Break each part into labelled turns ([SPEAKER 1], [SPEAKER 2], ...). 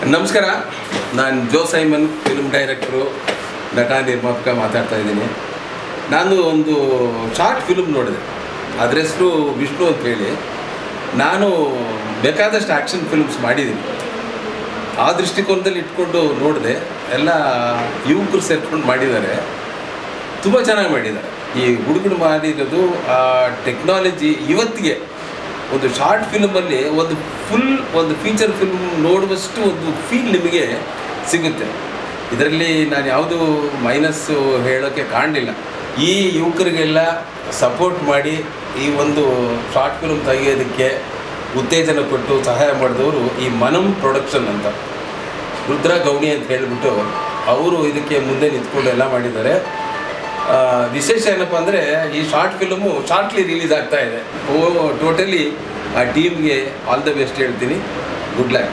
[SPEAKER 1] ನಮಸ್ಕಾರ, ನಾನು ಜೋ Simon, film ಡೈರೆಕ್ಟ್ರು, ನಟ, ನಿರ್ಮಾಪಕ ಮಾತಾಡ್ತಾ ಇದ್ದೀನಿ. ನಾನು ಒಂದು ಶಾರ್ಟ್ ಫಿಲ್ಮ್ ನೋಡಿದೆ, ಅದರ ಹೆಸರು ವಿಷ್ಣು ಅಂತೇಳಿ. ನಾನು ಬೇಕಾದಷ್ಟು ಆ್ಯಕ್ಷನ್ ಫಿಲ್ಮ್ಸ್ ಮಾಡಿದ್ದೀನಿ. ಆ ದೃಷ್ಟಿಕೋನದಲ್ಲಿ ಇಟ್ಕೊಂಡು ನೋಡಿದೆ. ಎಲ್ಲ ಯುವಕರು ಸೇರ್ಕೊಂಡು ಮಾಡಿದ್ದಾರೆ, ತುಂಬ ಚೆನ್ನಾಗಿ ಮಾಡಿದ್ದಾರೆ. ಈ ಹುಡುಗರು ಮಾಡಿರೋದು ಟೆಕ್ನಾಲಜಿ ಇವತ್ತಿಗೆ ಒಂದು ಶಾರ್ಟ್ ಫಿಲ್ಮಲ್ಲಿ ಒಂದು ಫೀಚರ್ ಫಿಲ್ಮ್ ನೋಡುವಷ್ಟು ಒಂದು ಫೀಲ್ ನಿಮಗೆ ಸಿಗುತ್ತೆ. ಇದರಲ್ಲಿ ನಾನು ಯಾವುದು ಮೈನಸ್ಸು ಹೇಳೋಕ್ಕೆ ಕಾಣಲಿಲ್ಲ. ಈ ಯುವಕರಿಗೆಲ್ಲ ಸಪೋರ್ಟ್ ಮಾಡಿ ಈ ಒಂದು ಶಾರ್ಟ್ ಫಿಲ್ಮ್ ತೆಗೆಯೋದಕ್ಕೆ ಉತ್ತೇಜನ ಕೊಟ್ಟು ಸಹಾಯ ಮಾಡಿದವರು ಈ ಮನಂ ಪ್ರೊಡಕ್ಷನ್ ಅಂತ, ರುದ್ರ ಗೌಣಿ ಅಂತ ಹೇಳಿಬಿಟ್ಟು ಅವರು ಇದಕ್ಕೆ ಮುಂದೆ ನಿಂತ್ಕೊಂಡು ಎಲ್ಲ ಮಾಡಿದ್ದಾರೆ. ವಿಶೇಷ ಏನಪ್ಪ ಅಂದರೆ ಈ ಶಾರ್ಟ್ ಫಿಲ್ಮು ಶಾರ್ಟ್ಲಿ ರಿಲೀಸ್ ಆಗ್ತಾ ಇದೆ. ಟೋಟಲಿ ಆ ಟೀಮ್ಗೆ ಆಲ್ ದ ಬೆಸ್ಟ್ ಹೇಳ್ತೀನಿ. Good luck.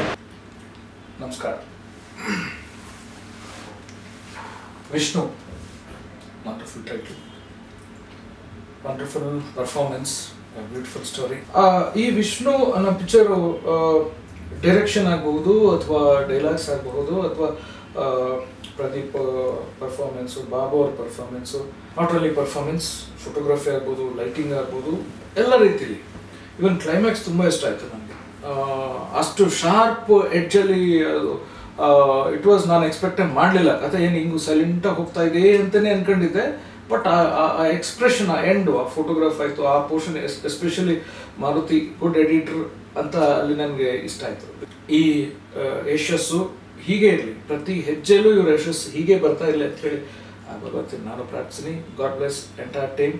[SPEAKER 2] ನಮಸ್ಕಾರ. Vishnu, wonderful title, wonderful performance, beautiful story. ಈ ವಿಷ್ಣು ಅನ್ನೋ ಪಿಕ್ಚರು ಡೈರೆಕ್ಷನ್ ಆಗಬಹುದು ಅಥವಾ ಡೈಲಾಗ್ಸ್ ಆಗಬಹುದು ಅಥವಾ ಪ್ರದೀಪ್ ಪರ್ಫಾರ್ಮೆನ್ಸು, ಬಾಬು ಅವ್ರ performance, not only performance, photography ಆಗ್ಬೋದು, ಲೈಟಿಂಗ್ ಆಗ್ಬೋದು, ಎಲ್ಲ ರೀತಿಲಿ. ಇವನ್ ಕ್ಲೈಮ್ಯಾಕ್ಸ್ ತುಂಬ ಇಷ್ಟ ಆಯಿತು ನನಗೆ. ಅಷ್ಟು ಶಾರ್ಪ್ ಎಡ್ಜಲ್ಲಿ ಇಟ್ ವಾಸ್, ನಾನು ಎಕ್ಸ್ಪೆಕ್ಟೇ ಮಾಡಲಿಲ್ಲ. ಕಥೆ ಏನು ಹಿಂಗೂ ಸೈಲೆಂಟಾಗಿ ಹೋಗ್ತಾ ಇದೆ ಅಂತಲೇ ಅಂದ್ಕೊಂಡಿದ್ದೆ. ಬಟ್ ಆ ಎಕ್ಸ್ಪ್ರೆಷನ್, ಆ ಎಂಡು, ಆ ಫೋಟೋಗ್ರಾಫ್ ಆಯಿತು, ಆ portion, especially Maruti good editor ಅಂತ ಅಲ್ಲಿ ನನಗೆ ಇಷ್ಟ ಆಯಿತು. ಈ ಯಶಸ್ಸು ಹೀಗೆ ಇರಲಿ, ಪ್ರತಿ ಹೆಜ್ಜೆಯಲ್ಲೂ ಇವ್ರ ಯಶಸ್ಸು ಹೀಗೆ ಬರ್ತಾ ಇರಲಿ ಅಂತೇಳಿ ಭಗವತಿ ನಾನು ಪ್ರಾರ್ಥಿಸ್ತೀನಿ. God bless entire team.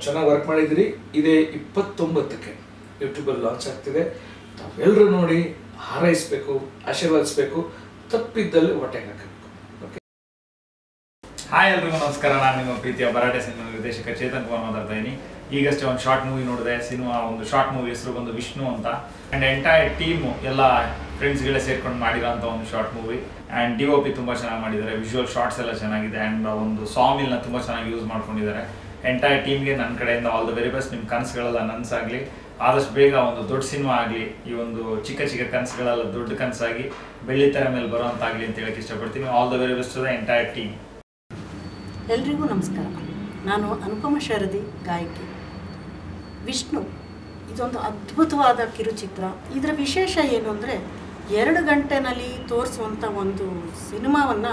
[SPEAKER 2] ಚೆನ್ನಾಗಿ ವರ್ಕ್ ಮಾಡಿದಿರಿ. ಇದೇ 29ಕ್ಕೆ ಯೂಟ್ಯೂಬಲ್ಲಿ ಲಾಂಚ್ ಆಗ್ತಿದೆ. ತಾವೆಲ್ಲರೂ ನೋಡಿ ಹಾರೈಸಬೇಕು, ಆಶೀರ್ವಾದಿಸಬೇಕು, ತಪ್ಪಿದ್ದಲ್ಲಿ ಹೊಟ್ಟೆಗೆ ಹಾಕಬೇಕು. ಓಕೆ.
[SPEAKER 3] ಹಾಯ್ ಎಲ್ರಿಗೂ ನಮಸ್ಕಾರ. ನಾನು ನಿಮ್ಮ ಪ್ರೀತಿಯ ಭರಾಟೆ ಸಿನಿಮಾ ನಿರ್ದೇಶಕ ಚೇತನ್ ಕುಮಾರ್ ಮಾತಾಡ್ತಾ ಇದ್ದೀನಿ. ಈಗಷ್ಟೇ ಒಂದು ಶಾರ್ಟ್ ಮೂವಿ ನೋಡಿದೆ. ಒಂದು ಶಾರ್ಟ್ ಮೂವಿ ಹೆಸರು ಬಂದು ವಿಷ್ಣು ಅಂತ. ಆ್ಯಂಡ್ ಎಂಟೈರ್ ಟೀಮು ಎಲ್ಲ ಫ್ರೆಂಡ್ಸ್ಗಳೇ ಸೇರ್ಕೊಂಡು ಮಾಡಿರೋಂಥ ಒಂದು ಶಾರ್ಟ್ ಮೂವಿ. ಆ್ಯಂಡ್ DOP ತುಂಬ ಚೆನ್ನಾಗಿ ಮಾಡಿದ್ದಾರೆ, ವಿಜುವಲ್ ಶಾರ್ಟ್ಸ್ ಎಲ್ಲ ಚೆನ್ನಾಗಿದೆ, ಆ್ಯಂಡ್ ಒಂದು ಸಾಮಿಲ್ನ ತುಂಬ ಚೆನ್ನಾಗಿ ಯೂಸ್ ಮಾಡ್ಕೊಂಡಿದ್ದಾರೆ. ಎಂಟೈರ್ ಟೀಮ್ಗೆ ನನ್ನ ಕಡೆಯಿಂದ ಆಲ್ ದ ವೆರಿ ಬೆಸ್ಟ್. ನಿಮ್ಮ ಕನಸುಗಳೆಲ್ಲ ನನಸಾಗಲಿ, ಆದಷ್ಟು ಬೇಗ ಒಂದು ದೊಡ್ಡ ಸಿನಿಮಾ ಆಗಲಿ, ಈ ಒಂದು ಚಿಕ್ಕ ಚಿಕ್ಕ ಕನಸುಗಳೆಲ್ಲ ದೊಡ್ಡ ಕನಸಾಗಿ ಬೆಳ್ಳಿ ತೆರೆ ಮೇಲೆ ಬರೋಂತಾಗಲಿ ಅಂತ ಹೇಳಕ್ಕೆ ಇಷ್ಟಪಡ್ತೀನಿ. All the very best to the entire team.
[SPEAKER 4] ಎಲ್ರಿಗೂ ನಮಸ್ಕಾರ. ನಾನು ಅನುಪಮ ಶಾರದಿ, ಗಾಯಕಿ. ವಿಷ್ಣು ಇದೊಂದು ಅದ್ಭುತವಾದ ಕಿರುಚಿತ್ರ. ಇದರ ವಿಶೇಷ ಏನು ಅಂದರೆ 2 ಗಂಟೆನಲ್ಲಿ ತೋರಿಸುವಂಥ ಒಂದು ಸಿನಿಮಾವನ್ನು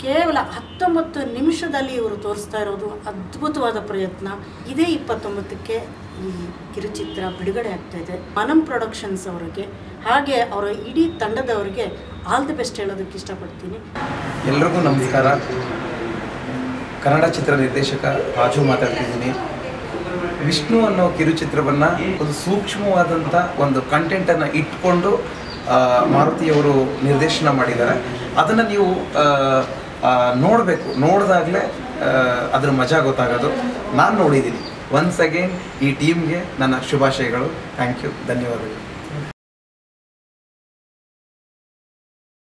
[SPEAKER 4] ಕೇವಲ 19 ನಿಮಿಷದಲ್ಲಿ ಇವರು ತೋರಿಸ್ತಾ ಇರೋದು ಅದ್ಭುತವಾದ ಪ್ರಯತ್ನ. ಇದೇ 29ಕ್ಕೆ ಈ ಕಿರುಚಿತ್ರ ಬಿಡುಗಡೆ ಆಗ್ತಾಯಿದೆ. ಮನಂ ಪ್ರೊಡಕ್ಷನ್ಸ್ ಅವರಿಗೆ ಹಾಗೆ ಅವರ ಇಡೀ ತಂಡದವರಿಗೆ ಆಲ್ ದಿ ಬೆಸ್ಟ್ ಹೇಳೋದಕ್ಕೆ ಇಷ್ಟಪಡ್ತೀನಿ.
[SPEAKER 5] ಎಲ್ರಿಗೂ ನಮಸ್ಕಾರ. ಕನ್ನಡ ಚಿತ್ರ ನಿರ್ದೇಶಕ ರಾಜು ಮಾತಾಡ್ತಿದ್ದೀನಿ. ವಿಷ್ಣು ಅನ್ನೋ ಕಿರುಚಿತ್ರವನ್ನು ಒಂದು ಸೂಕ್ಷ್ಮವಾದಂಥ ಒಂದು ಕಂಟೆಂಟನ್ನು ಇಟ್ಕೊಂಡು ಮಾರುತಿಯವರು ನಿರ್ದೇಶನ ಮಾಡಿದ್ದಾರೆ. ಅದನ್ನು ನೀವು ನೋಡಬೇಕು, ನೋಡಿದಾಗಲೇ ಅದ್ರ ಮಜಾ ಗೊತ್ತಾಗೋದು. ನಾನು ನೋಡಿದ್ದೀನಿ. ಒನ್ಸ್ ಅಗೇನ್ ಈ ಟೀಮ್ಗೆ ನನ್ನ ಶುಭಾಶಯಗಳು. ಥ್ಯಾಂಕ್ ಯು, ಧನ್ಯವಾದಗಳು.